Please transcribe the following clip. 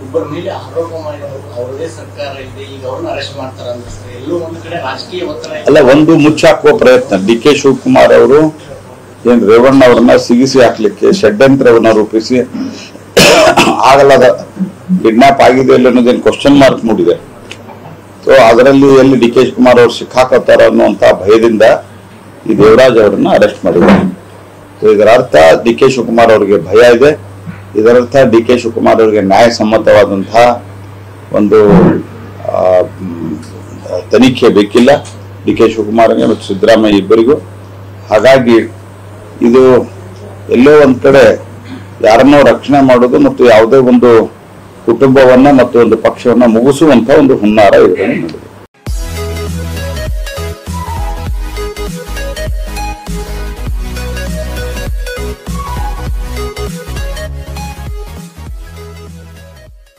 ಒಬ್ಬರ ಮೇಲೆ ಆರೋಪ ಮಾಡಿ ಅವರದೇ ಸರ್ಕಾರ ಇದೆ, ಈಗ ಅವ್ರನ್ನ ಅರೆಸ್ಟ್ ಮಾಡ್ತಾರೆ ಅಂತ ಎಲ್ಲೋ ಒಂದು ಕಡೆ ರಾಜಕೀಯ ಒತ್ತಡ ಅಲ್ಲ. ಒಂದು ಮುಚ್ಚಾಕುವ ಪ್ರಯತ್ನ ಡಿ.ಕೆ. ಶಿವಕುಮಾರ್ ಅವರು ಏನ್ ರೇವಣ್ಣ ಅವರನ್ನ ಸಿಗಿಸಿ ಹಾಕ್ಲಿಕ್ಕೆ ಷಡ್ಯಂತ್ರವನ್ನ ರೂಪಿಸಿ ಆಗಲಾದ ಕಿಡ್ನಾಪ್ ಆಗಿದೆ ಇಲ್ಲ ಅನ್ನೋದೇನು ಕ್ವಶನ್ ಮಾರ್ಕ್ ಮೂಡಿದೆ. ಸೊ ಅದರಲ್ಲಿ ಎಲ್ಲಿ ಡಿ.ಕೆ. ಶಿವಕುಮಾರ್ ಅವರು ಸಿಕ್ಕಾಕೋತಾರ ಅನ್ನುವಂತ ಭಯದಿಂದ ಈ ದೇವರಾಜ್ ಅವರನ್ನ ಅರೆಸ್ಟ್ ಮಾಡಿದ್ದಾರೆ. ಇದರ ಅರ್ಥ ಡಿ.ಕೆ. ಶಿವಕುಮಾರ್ ಅವರಿಗೆ ಭಯ ಇದೆ. ಇದರರ್ಥ ಡಿ.ಕೆ. ಶಿವಕುಮಾರ್ ಅವರಿಗೆ ನ್ಯಾಯಸಮ್ಮತವಾದಂತಹ ಒಂದು ತನಿಖೆ ಬೇಕಿಲ್ಲ ಡಿ.ಕೆ. ಶಿವಕುಮಾರ್ಗೆ ಮತ್ತು ಸಿದ್ದರಾಮಯ್ಯ ಇಬ್ಬರಿಗೂ. ಹಾಗಾಗಿ ಇದು ಎಲ್ಲೋ ಒಂದ್ ಕಡೆ ಯಾರನ್ನೋ ರಕ್ಷಣೆ ಮಾಡೋದು ಮತ್ತು ಯಾವುದೇ ಒಂದು ಕುಟುಂಬವನ್ನ ಮತ್ತು ಒಂದು ಪಕ್ಷವನ್ನ ಮುಗಿಸುವಂತ ಒಂದು ಹುನ್ನಾರ ಇದರಲ್ಲಿ ನಡೆದಿದೆ.